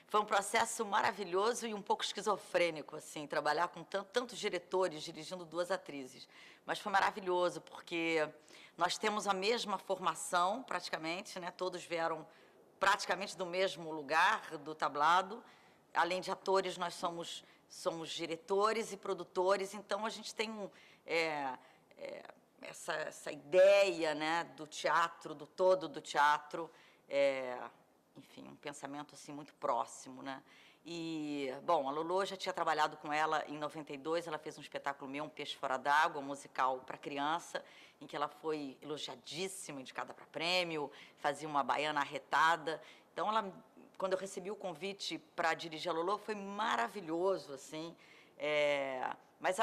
Foi um processo maravilhoso e um pouco esquizofrênico, assim, trabalhar com tantos diretores dirigindo duas atrizes. Mas foi maravilhoso, porque nós temos a mesma formação, praticamente, né? Todos vieram praticamente do mesmo lugar, do tablado. Além de atores, nós somos diretores e produtores, então a gente tem essa ideia, né, do teatro, do todo do teatro, enfim, um pensamento assim muito próximo, né? E, bom, a Lolo já tinha trabalhado com ela em 92, ela fez um espetáculo meu, Um Peixe Fora d'Água, um musical para criança, em que ela foi elogiadíssima, indicada para prêmio, fazia uma baiana arretada. Então, quando eu recebi o convite para dirigir a Lolo, foi maravilhoso, assim. Mas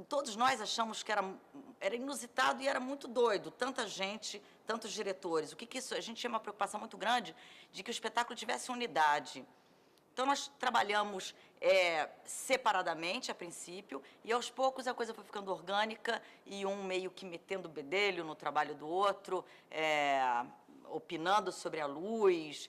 todos nós achamos que era inusitado e era muito doido, tanta gente, tantos diretores. O que isso? A gente tinha uma preocupação muito grande de que o espetáculo tivesse unidade. Então, nós trabalhamos separadamente, a princípio, e aos poucos a coisa foi ficando orgânica e um meio que metendo bedelho no trabalho do outro, opinando sobre a luz,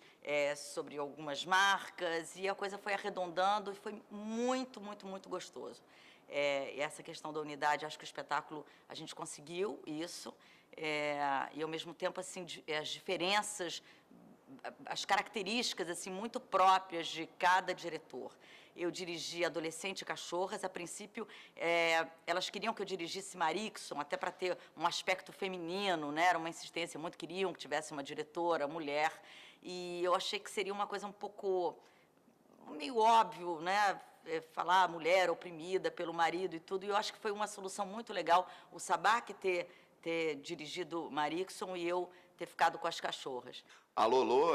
sobre algumas marcas, e a coisa foi arredondando e foi muito, muito, muito gostoso. E essa questão da unidade, acho que o espetáculo, a gente conseguiu isso, e ao mesmo tempo, assim, as diferenças, as características assim muito próprias de cada diretor. Eu dirigi Adolescente e Cachorras. A princípio, elas queriam que eu dirigisse Marixon, até para ter um aspecto feminino, né? Era uma insistência, muito queriam que tivesse uma diretora, mulher, e eu achei que seria uma coisa um pouco meio óbvio, né? Falar mulher oprimida pelo marido e tudo, e eu acho que foi uma solução muito legal o Sabac ter dirigido Marixon e eu ter ficado com as cachorras. A Lolo,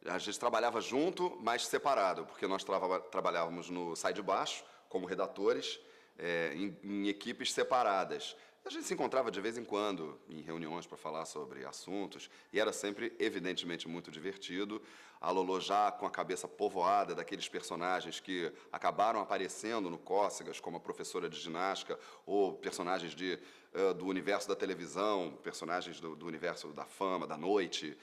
a gente trabalhava junto, mas separado, porque nós trabalhávamos no Sai de Baixo, como redatores, em equipes separadas. A gente se encontrava de vez em quando em reuniões para falar sobre assuntos, e era sempre, evidentemente, muito divertido. A Lolo já com a cabeça povoada daqueles personagens que acabaram aparecendo no Cócegas, como a professora de ginástica, ou personagens do universo da televisão, personagens do universo da fama, da noite.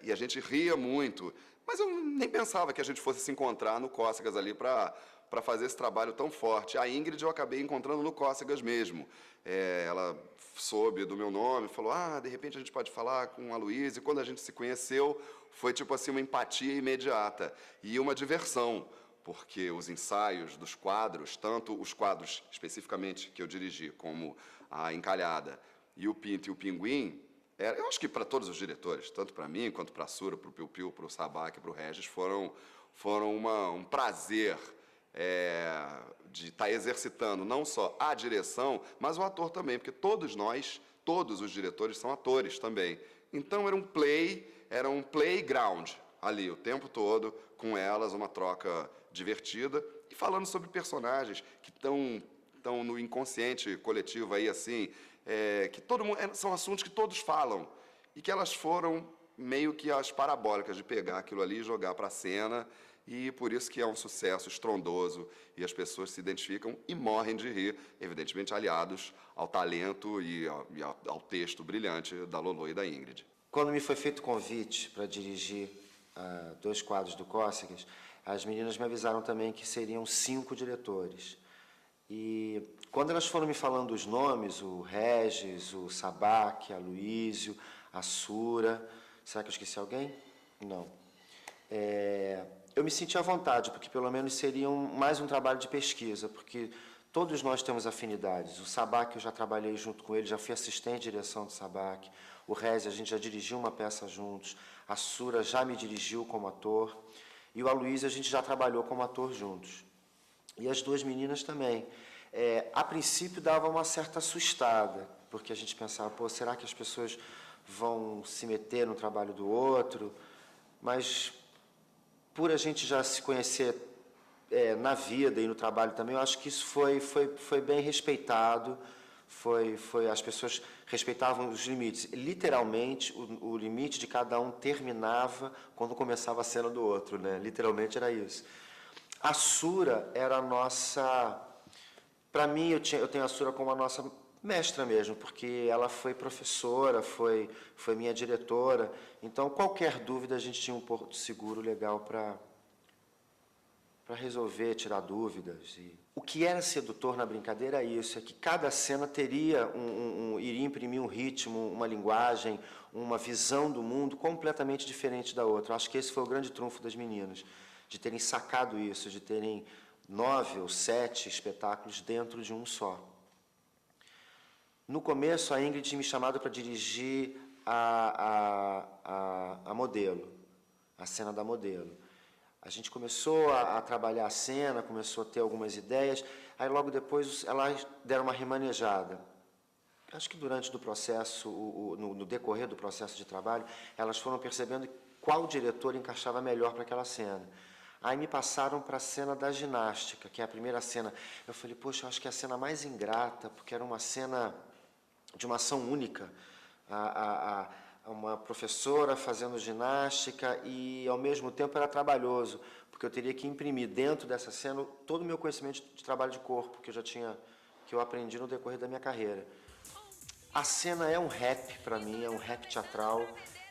E a gente ria muito, mas eu nem pensava que a gente fosse se encontrar no Cócegas ali para fazer esse trabalho tão forte. A Ingrid eu acabei encontrando no Cócegas mesmo. Ela soube do meu nome, falou, de repente a gente pode falar com a Luísa, e quando a gente se conheceu, foi tipo assim uma empatia imediata e uma diversão, porque os ensaios dos quadros, tanto os quadros especificamente que eu dirigi, como a Encalhada e o Pinto e o Pinguim, eu acho que para todos os diretores, tanto para mim, quanto para a Sura, para o Piu Piu, para o Sabac, para o Regis, foram um prazer de estar exercitando não só a direção, mas o ator também, porque todos nós, todos os diretores são atores também. Então era um playground ali o tempo todo, com elas, uma troca divertida, e falando sobre personagens que estão no inconsciente coletivo aí, assim, que todo mundo, são assuntos que todos falam, e que elas foram meio que as parabólicas de pegar aquilo ali e jogar para a cena, e por isso que é um sucesso estrondoso, e as pessoas se identificam e morrem de rir, evidentemente aliados ao talento e ao texto brilhante da Lolo e da Ingrid. Quando me foi feito o convite para dirigir 2 quadros do Cócegas, as meninas me avisaram também que seriam 5 diretores. E quando elas foram me falando os nomes, o Regis, o Sabac, a Luísio, a Sura... Será que eu esqueci alguém? Não. Eu me senti à vontade, porque pelo menos seria mais um trabalho de pesquisa, porque todos nós temos afinidades. O Sabac, eu já trabalhei junto com ele, já fui assistente de direção do Sabac. O Regis, a gente já dirigiu uma peça juntos. A Sura já me dirigiu como ator. E o Aloysio, a gente já trabalhou como ator juntos. E as 2 meninas também. A princípio dava uma certa assustada, porque a gente pensava, será que as pessoas vão se meter no trabalho do outro? Mas, por a gente já se conhecer na vida e no trabalho também, eu acho que isso foi bem respeitado, as pessoas respeitavam os limites. Literalmente, o limite de cada um terminava quando começava a cena do outro, né? Literalmente era isso. A Sura era a nossa... Para mim, eu tenho a Sura como a nossa mestra mesmo, porque ela foi professora, foi minha diretora. Então, qualquer dúvida, a gente tinha um porto seguro legal para resolver, tirar dúvidas. E o que era sedutor na brincadeira é isso, é que cada cena teria iria imprimir um ritmo, uma linguagem, uma visão do mundo completamente diferente da outra. Eu acho que esse foi o grande trunfo das meninas, de terem sacado isso, de terem 9 ou 7 espetáculos dentro de um só. No começo, a Ingrid tinha me chamado para dirigir a modelo, a cena da modelo. A gente começou a trabalhar a cena, começou a ter algumas ideias, aí logo depois elas deram uma remanejada. Acho que durante o processo, no decorrer do processo de trabalho, elas foram percebendo qual diretor encaixava melhor para aquela cena. Aí me passaram para a cena da ginástica, que é a primeira cena. Eu falei, poxa, eu acho que é a cena mais ingrata, porque era uma cena de uma ação única. Uma professora fazendo ginástica e, ao mesmo tempo, era trabalhoso, porque eu teria que imprimir dentro dessa cena todo o meu conhecimento de trabalho de corpo, que eu aprendi no decorrer da minha carreira. A cena é um rap para mim, é um rap teatral,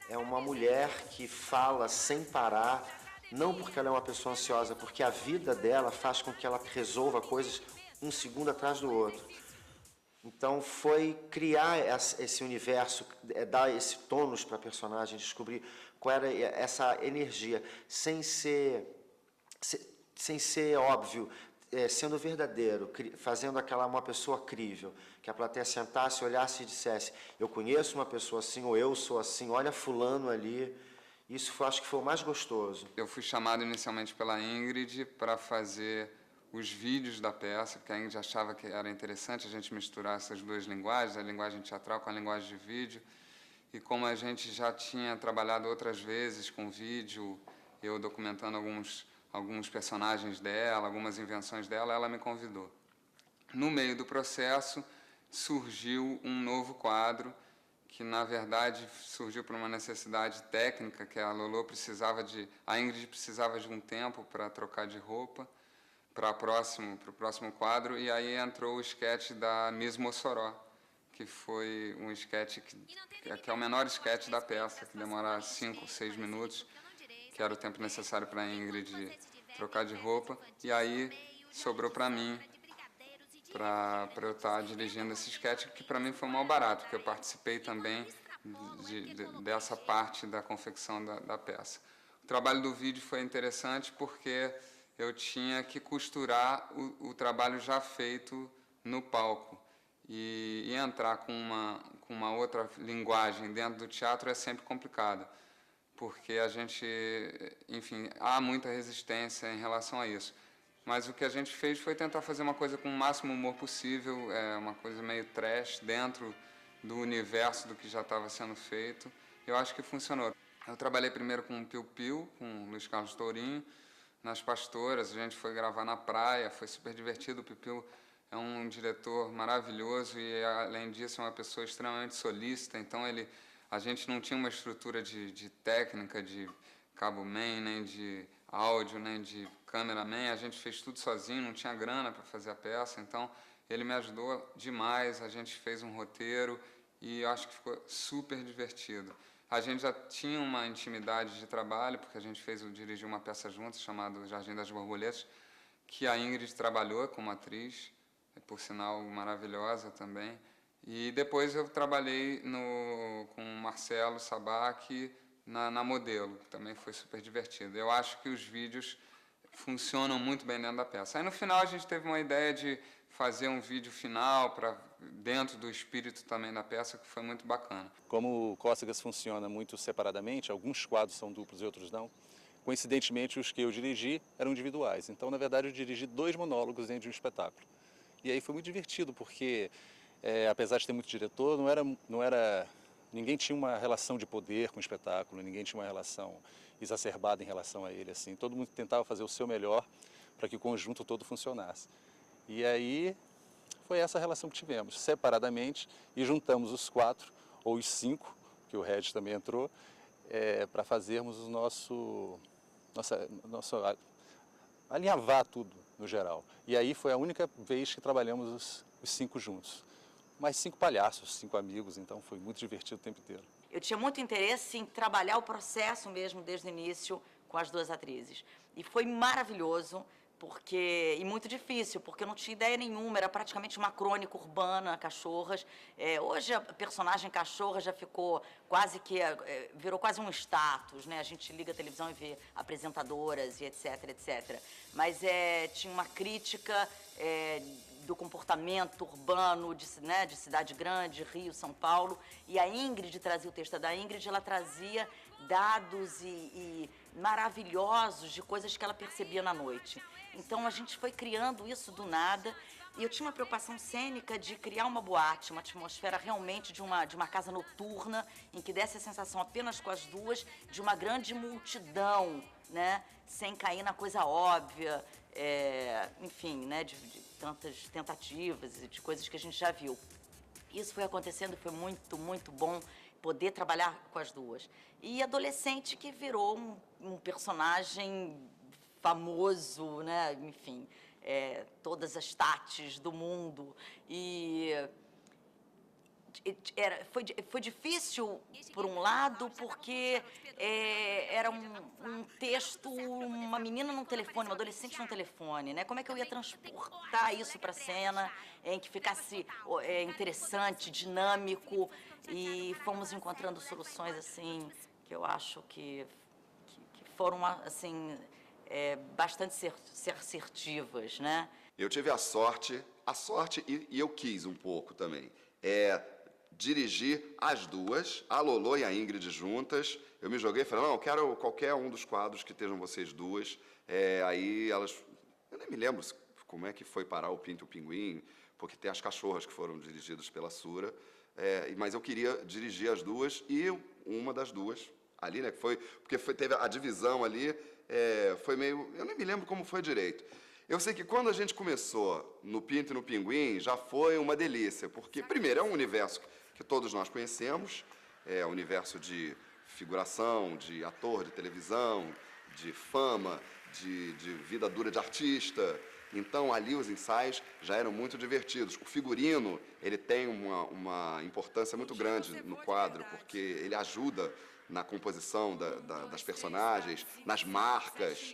é uma mulher que fala sem parar, não porque ela é uma pessoa ansiosa, porque a vida dela faz com que ela resolva coisas um segundo atrás do outro. Então, foi criar esse universo, dar esse tônus para a personagem, descobrir qual era essa energia, sem ser óbvio, sendo verdadeiro, fazendo uma pessoa crível, que a plateia sentasse, olhasse e dissesse, eu conheço uma pessoa assim, ou eu sou assim, olha fulano ali. Isso acho que foi o mais gostoso. Eu fui chamado inicialmente pela Ingrid para fazer os vídeos da peça, porque a Ingrid achava que era interessante a gente misturar essas duas linguagens, a linguagem teatral com a linguagem de vídeo. E como a gente já tinha trabalhado outras vezes com vídeo, eu documentando alguns personagens dela, algumas invenções dela, ela me convidou. No meio do processo, surgiu um novo quadro, que, na verdade, surgiu por uma necessidade técnica, que a Ingrid precisava de um tempo para trocar de roupa, para o próximo quadro, e aí entrou o esquete da Miss Mossoró, que foi um esquete que é o menor esquete da peça, que demora 5 ou 6 minutos, que era o tempo necessário para a Ingrid trocar de roupa, e aí sobrou para mim, para eu estar dirigindo esse esquete, que para mim foi o maior barato, porque eu participei também dessa parte da confecção da peça. O trabalho do vídeo foi interessante porque eu tinha que costurar o trabalho já feito no palco. E entrar com uma outra linguagem dentro do teatro é sempre complicado, porque a gente, enfim, há muita resistência em relação a isso. Mas o que a gente fez foi tentar fazer uma coisa com o máximo humor possível, uma coisa meio trash dentro do universo do que já estava sendo feito. Eu acho que funcionou. Eu trabalhei primeiro com o Piu Piu, com o Luiz Carlos Tourinho, nas Pastoras, a gente foi gravar na praia, foi super divertido. O Piu Piu é um diretor maravilhoso e, além disso, é uma pessoa extremamente solícita, então a gente não tinha uma estrutura de técnica, de cabo-man, nem de áudio, nem de cameraman, a gente fez tudo sozinho, não tinha grana para fazer a peça, então ele me ajudou demais, a gente fez um roteiro e eu acho que ficou super divertido. A gente já tinha uma intimidade de trabalho, porque a gente dirigiu uma peça juntos, chamada Jardim das Borboletas, que a Ingrid trabalhou como atriz, por sinal maravilhosa também. E depois eu trabalhei com o Marcelo Sabac na Modelo, que também foi super divertido. Eu acho que os vídeos funcionam muito bem dentro da peça. Aí no final a gente teve uma ideia de fazer um vídeo final dentro do espírito também da peça, que foi muito bacana. Como o Cócegas funciona muito separadamente, alguns quadros são duplos e outros não, coincidentemente os que eu dirigi eram individuais. Então, na verdade, eu dirigi 2 monólogos dentro de um espetáculo. E aí foi muito divertido, porque apesar de ter muito diretor, ninguém tinha uma relação de poder com o espetáculo, ninguém tinha uma relação exacerbada em relação a ele. Assim. Todo mundo tentava fazer o seu melhor para que o conjunto todo funcionasse. E aí foi essa relação que tivemos, separadamente, e juntamos os 4, ou os 5, que o Regis também entrou, para fazermos o nosso alinhavar tudo no geral. E aí foi a única vez que trabalhamos os 5 juntos. Mais 5 palhaços, 5 amigos, então foi muito divertido o tempo inteiro. Eu tinha muito interesse em trabalhar o processo mesmo desde o início com as 2 atrizes. E foi maravilhoso e muito difícil, porque eu não tinha ideia nenhuma, era praticamente uma crônica urbana, Cachorras. Hoje a personagem Cachorra já ficou quase que, virou quase um status, né? A gente liga a televisão e vê apresentadoras e etc, etc. Mas tinha uma crítica do comportamento urbano de cidade grande, Rio, São Paulo, e a Ingrid trazia, o texto da Ingrid, ela trazia dados e maravilhosos de coisas que ela percebia na noite. Então, a gente foi criando isso do nada, e eu tinha uma preocupação cênica de criar uma boate, uma atmosfera realmente de uma casa noturna, em que desse a sensação apenas com as duas, de uma grande multidão, né? Sem cair na coisa óbvia, enfim, né? De tantas tentativas e de coisas que a gente já viu. Isso foi acontecendo e foi muito, muito bom poder trabalhar com as duas. E adolescente que virou um personagem famoso, né? Enfim, todas as tates do mundo. E foi difícil, por um lado, porque era um texto, uma menina num telefone, uma adolescente num telefone, né? Como é que eu ia transportar isso para a cena, em que ficasse interessante, dinâmico, e fomos encontrando soluções, assim, que eu acho que foram, assim, bastante assertivas, né? Eu tive a sorte e eu quis um pouco também, dirigir as duas, a Lolo e a Ingrid juntas. Eu me joguei e falei, não, eu quero qualquer um dos quadros que estejam vocês duas. Aí elas, eu nem me lembro como é que foi parar o Pinto e o Pinguim, porque tem as Cachorras que foram dirigidas pela Sura, mas eu queria dirigir as duas e uma das duas ali, né, porque teve a divisão ali, foi meio, eu nem me lembro como foi direito. Eu sei que quando a gente começou no Pinto e no Pinguim, já foi uma delícia, porque, primeiro, é um universo que todos nós conhecemos, é um universo de figuração, de ator de televisão, de fama, de vida dura de artista. Então, ali os ensaios já eram muito divertidos. O figurino, ele tem uma importância muito grande no quadro, porque ele ajuda na composição das personagens, nas marcas,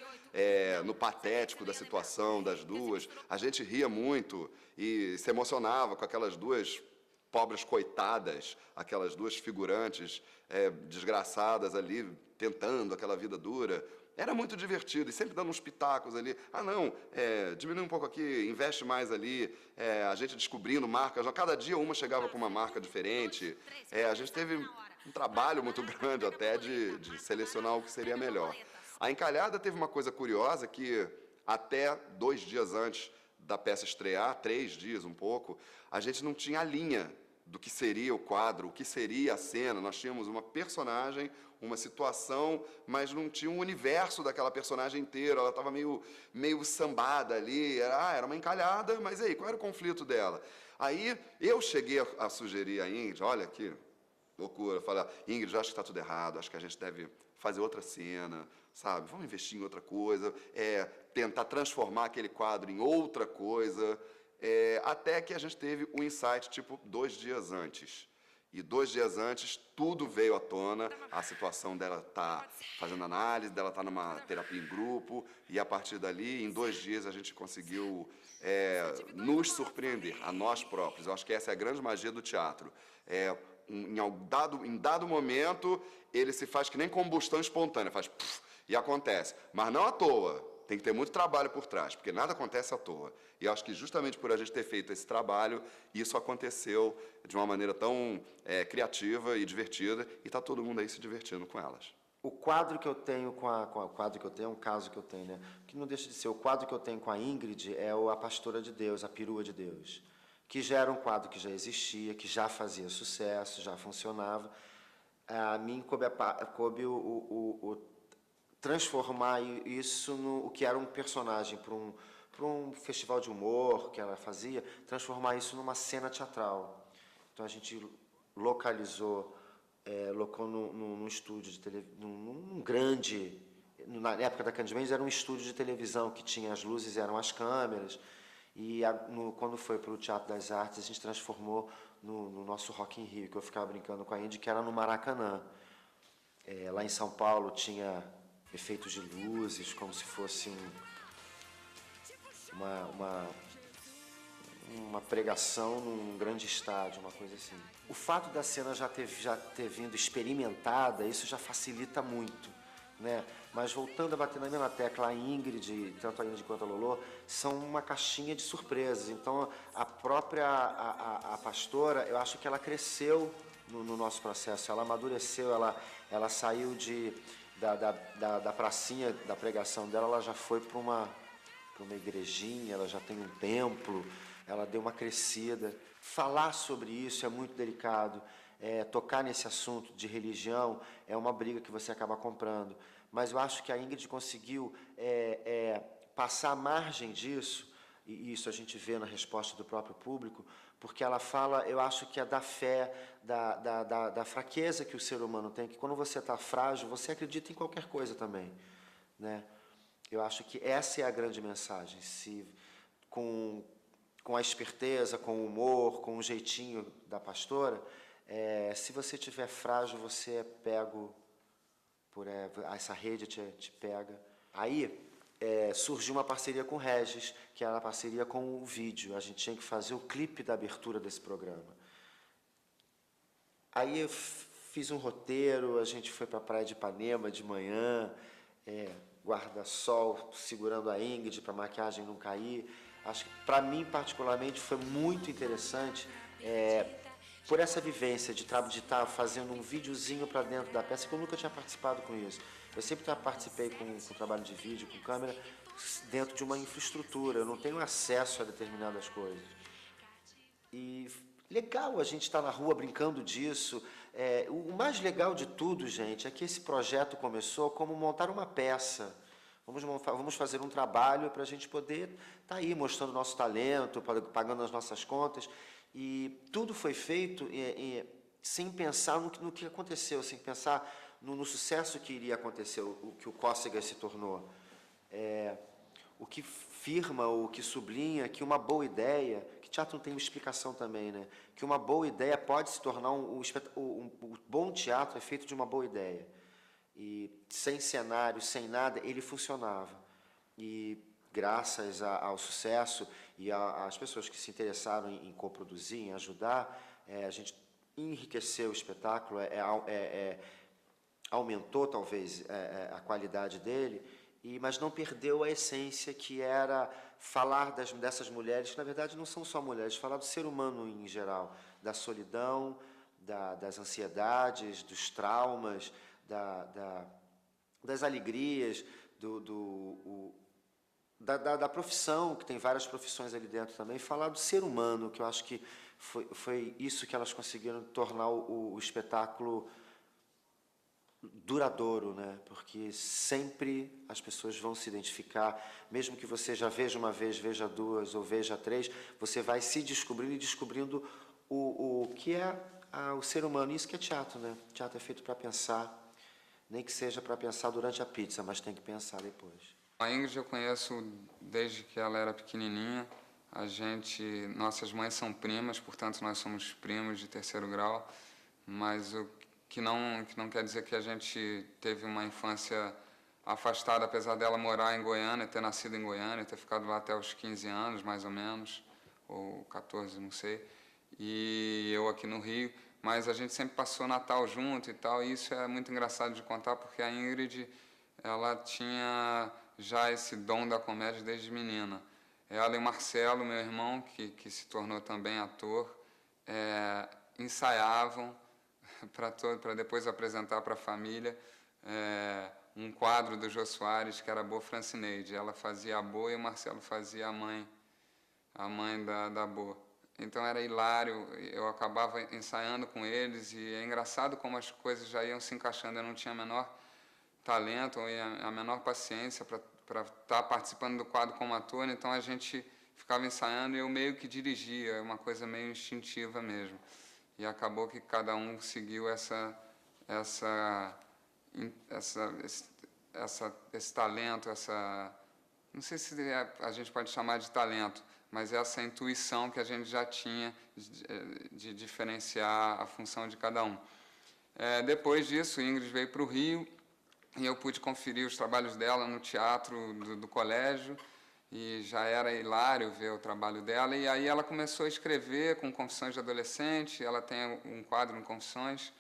no patético da situação das duas. A gente ria muito e se emocionava com aquelas duas pobres coitadas, aquelas duas figurantes desgraçadas ali, tentando aquela vida dura. Era muito divertido, e sempre dando uns pitacos ali. Ah, não, diminui um pouco aqui, investe mais ali. A gente descobrindo marcas. Cada dia uma chegava com uma marca diferente. A gente teve um trabalho muito grande até de selecionar o que seria melhor. A Encalhada teve uma coisa curiosa que até 2 dias antes da peça estrear, 3 dias um pouco, a gente não tinha a linha do que seria o quadro, o que seria a cena. Nós tínhamos uma personagem, uma situação, mas não tinha um universo daquela personagem inteira. Ela estava meio sambada ali, era uma encalhada, mas e aí, qual era o conflito dela? Aí eu cheguei a sugerir a Ingrid, olha que loucura, falar, Ingrid, eu acho que está tudo errado, acho que a gente deve fazer outra cena, sabe? Vamos investir em outra coisa, tentar transformar aquele quadro em outra coisa, até que a gente teve um insight, tipo, 2 dias antes. E 2 dias antes, tudo veio à tona, a situação dela tá fazendo análise, dela tá numa terapia em grupo, e a partir dali, em 2 dias, a gente conseguiu nos surpreender, a nós próprios. Eu acho que essa é a grande magia do teatro. Em dado momento, ele se faz que nem combustão espontânea, faz puf, e acontece. Mas não à toa, tem que ter muito trabalho por trás, porque nada acontece à toa. E eu acho que justamente por a gente ter feito esse trabalho, isso aconteceu de uma maneira tão criativa e divertida, e está todo mundo aí se divertindo com elas. O quadro que eu tenho o quadro que eu tenho é um caso que eu tenho, né? Que não deixa de ser. O quadro que eu tenho com a Ingrid é A Pastora de Deus, a Perua de Deus, que já era um quadro que já existia, que já fazia sucesso, já funcionava. A mim coube o transformar isso no o que era um personagem para um festival de humor que ela fazia, transformar isso numa cena teatral. Então a gente localizou, colocou num estúdio de televisão, num grande, na época da Candy Mendes era um estúdio de televisão que tinha as luzes, eram as câmeras, e quando foi para o Teatro das Artes, a gente transformou no nosso Rock in Rio, que eu ficava brincando com a Indy, que era no Maracanã. Lá em São Paulo tinha efeitos de luzes, como se fosse uma pregação num grande estádio, uma coisa assim. O fato da cena já ter vindo experimentada, isso já facilita muito, né? Mas voltando a bater na mesma tecla, a Ingrid, tanto a Ingrid quanto a Lolo, são uma caixinha de surpresas. Então, a própria a pastora, eu acho que ela cresceu no nosso processo, ela amadureceu, ela saiu da pracinha da pregação dela, ela já foi para uma igrejinha, ela já tem um templo, ela deu uma crescida. Falar sobre isso é muito delicado, tocar nesse assunto de religião é uma briga que você acaba comprando. Mas eu acho que a Ingrid conseguiu passar a margem disso, e isso a gente vê na resposta do próprio público, porque ela fala, eu acho que é da fé, da fraqueza que o ser humano tem, que quando você está frágil, você acredita em qualquer coisa também, né? Eu acho que essa é a grande mensagem. Se com a esperteza, com o humor, com o jeitinho da pastora, se você estiver frágil, você é pego por essa rede te pega. Aí surgiu uma parceria com o Regis, que era a parceria com o vídeo. A gente tinha que fazer o clipe da abertura desse programa. Aí eu fiz um roteiro, a gente foi para a praia de Ipanema de manhã, guarda-sol segurando a Ingrid para a maquiagem não cair. Acho que, para mim, particularmente, foi muito interessante por essa vivência de estar fazendo um videozinho para dentro da peça, que eu nunca tinha participado com isso. Eu sempre participei com trabalho de vídeo, com câmera, dentro de uma infraestrutura. Eu não tenho acesso a determinadas coisas. E legal a gente estar na rua brincando disso. O mais legal de tudo, gente, é que esse projeto começou como montar uma peça. Vamos fazer um trabalho para a gente poder estar aí mostrando nosso talento, pagando as nossas contas. E tudo foi feito sem pensar no que aconteceu, sem pensar no sucesso que iria acontecer, o que o Cócegas se tornou. O que firma, o que sublinha que uma boa ideia, que teatro não tem uma explicação também, né? Que uma boa ideia pode se tornar um bom teatro é feito de uma boa ideia. E sem cenário, sem nada, ele funcionava. E graças ao sucesso e às pessoas que se interessaram em coproduzir, em ajudar, a gente enriqueceu o espetáculo, aumentou talvez a qualidade dele, mas não perdeu a essência, que era falar dessas mulheres, que na verdade não são só mulheres, falar do ser humano em geral, da solidão, das ansiedades, dos traumas, das alegrias, da profissão, que tem várias profissões ali dentro também, falar do ser humano, que eu acho que foi isso que elas conseguiram tornar o espetáculo duradouro, né? Porque sempre as pessoas vão se identificar, mesmo que você já veja uma vez, veja duas ou veja três, você vai se descobrindo e descobrindo o que é o ser humano. Isso que é teatro, né? Teatro é feito para pensar, nem que seja para pensar durante a pizza, mas tem que pensar depois. A Ingrid eu conheço desde que ela era pequenininha. Nossas mães são primas, portanto nós somos primos de terceiro grau, mas o que não quer dizer que a gente teve uma infância afastada, apesar dela morar em Goiânia, ter nascido em Goiânia, ter ficado lá até os 15 anos, mais ou menos, ou 14, não sei, e eu aqui no Rio, mas a gente sempre passou Natal junto e tal, e isso é muito engraçado de contar, porque a Ingrid, ela tinha já esse dom da comédia desde menina. Ela e o Marcelo, meu irmão, que se tornou também ator, ensaiavam para depois apresentar para a família um quadro do Jô Soares, que era a Bo Francineide. Ela fazia a Bo e o Marcelo fazia a mãe da Bo. Então era hilário, eu acabava ensaiando com eles, e é engraçado como as coisas já iam se encaixando. Eu não tinha o menor talento e a menor paciência para estar participando do quadro como ator, então a gente ficava ensaiando e eu meio que dirigia, uma coisa meio instintiva mesmo. E acabou que cada um seguiu esse talento, não sei se a gente pode chamar de talento, mas essa intuição que a gente já tinha de diferenciar a função de cada um. Depois disso, Ingrid veio para o Rio e eu pude conferir os trabalhos dela no teatro do colégio, e já era hilário ver o trabalho dela, e aí ela começou a escrever com Confissões de Adolescente, ela tem um quadro em Confissões,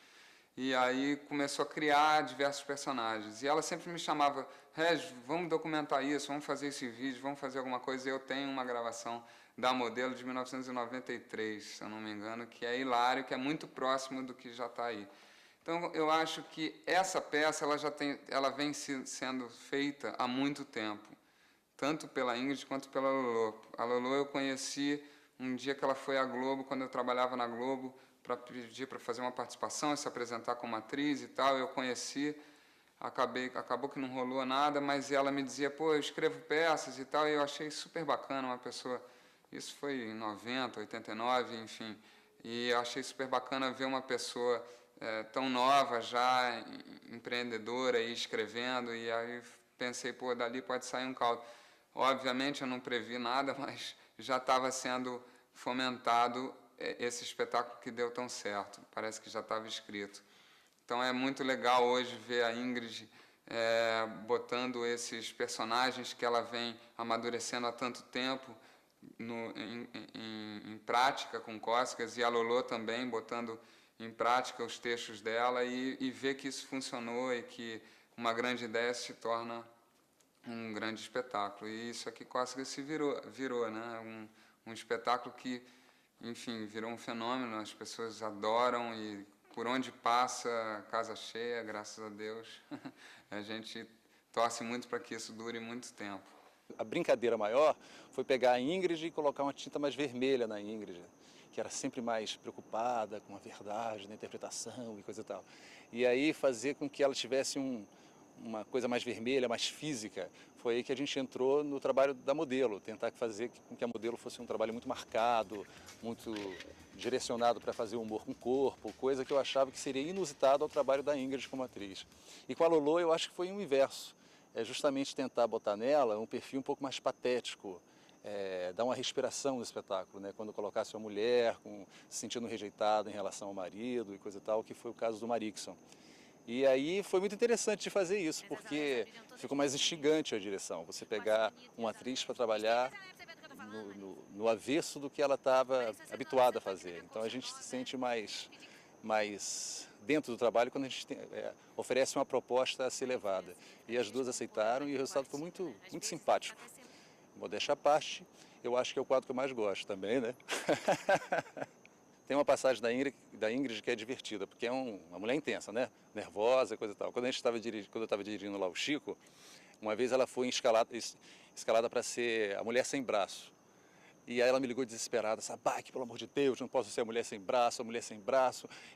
e aí começou a criar diversos personagens. E ela sempre me chamava, Regis, vamos documentar isso, vamos fazer esse vídeo, vamos fazer alguma coisa. Eu tenho uma gravação da Modelo de 1993, se eu não me engano, que é hilário, que é muito próximo do que já está aí. Então, eu acho que essa peça ela vem sendo feita há muito tempo, tanto pela Ingrid quanto pela Lolô. A Lolô eu conheci um dia que ela foi à Globo, quando eu trabalhava na Globo, para pedir para fazer uma participação, se apresentar como atriz e tal. Eu conheci, acabou que não rolou nada, mas ela me dizia, pô, eu escrevo peças e tal, e eu achei super bacana uma pessoa. Isso foi em 90, 89, enfim, e eu achei super bacana ver uma pessoa tão nova já, empreendedora e escrevendo, e aí pensei, pô, dali pode sair um caldo. Obviamente eu não previ nada, mas já estava sendo fomentado esse espetáculo que deu tão certo, parece que já estava escrito. Então é muito legal hoje ver a Ingrid botando esses personagens que ela vem amadurecendo há tanto tempo em prática com Cócegas, e a Lolô também botando em prática os textos dela, e ver que isso funcionou e que uma grande ideia se torna um grande espetáculo. E isso aqui Cócegas se virou, né? Um espetáculo que, enfim, virou um fenômeno, as pessoas adoram e por onde passa, casa cheia, graças a Deus. A gente torce muito para que isso dure muito tempo. A brincadeira maior foi pegar a Ingrid e colocar uma tinta mais vermelha na Ingrid, que era sempre mais preocupada com a verdade, na interpretação e coisa e tal. E aí fazer com que ela tivesse uma coisa mais vermelha, mais física. Foi aí que a gente entrou no trabalho da Modelo, tentar fazer com que a Modelo fosse um trabalho muito marcado, muito direcionado para fazer humor com o corpo, coisa que eu achava que seria inusitado ao trabalho da Ingrid como atriz. E com a Lolô eu acho que foi o inverso. É justamente tentar botar nela um perfil um pouco mais patético, dar uma respiração no espetáculo, né? Quando colocasse uma mulher se sentindo rejeitada em relação ao marido e coisa e tal, que foi o caso do Marixson. E aí foi muito interessante de fazer isso, porque ficou mais instigante a direção, você pegar uma atriz para trabalhar no avesso do que ela estava habituada a fazer. Então a gente se sente mais dentro do trabalho quando a gente oferece uma proposta a ser levada. E as duas aceitaram e o resultado foi muito, muito simpático. Modéstia à parte, eu acho que é o quadro que eu mais gosto também, né? Tem uma passagem da Ingrid que é divertida, porque é uma mulher intensa, né? Nervosa, coisa e tal. Quando eu estava dirigindo lá o Chico, uma vez ela foi escalada para ser a mulher sem braço. E aí ela me ligou desesperada, Sabac, pelo amor de Deus, não posso ser a mulher sem braço,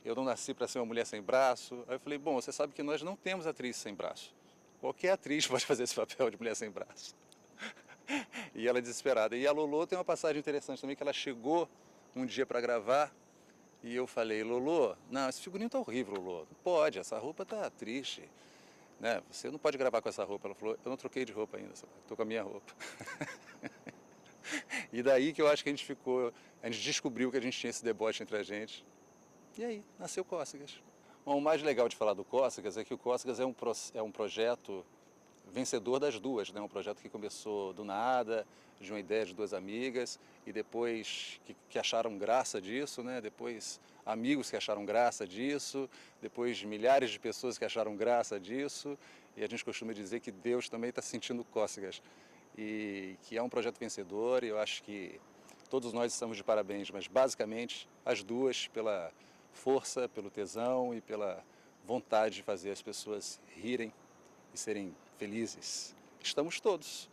eu não nasci para ser uma mulher sem braço. Aí eu falei, bom, você sabe que nós não temos atriz sem braço. Qualquer atriz pode fazer esse papel de mulher sem braço. E ela desesperada. E a Lolô tem uma passagem interessante também, que ela chegou um dia para gravar, e eu falei, Lolô, não, esse figurino tá horrível, Lolô, não pode, essa roupa tá triste, né? Você não pode gravar com essa roupa. Ela falou, eu não troquei de roupa ainda, estou com a minha roupa. E daí que eu acho que a gente descobriu que a gente tinha esse deboche entre a gente, e aí nasceu Cócegas. Bom, o mais legal de falar do Cócegas é que o Cócegas é um projeto vencedor das duas, né? Um projeto que começou do nada, de uma ideia de duas amigas, e depois que acharam graça disso, né? Depois amigos que acharam graça disso, depois milhares de pessoas que acharam graça disso, e a gente costuma dizer que Deus também está sentindo Cócegas, e que é um projeto vencedor, e eu acho que todos nós estamos de parabéns, mas basicamente as duas pela força, pelo tesão e pela vontade de fazer as pessoas rirem e serem felizes. Estamos todos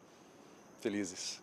felizes.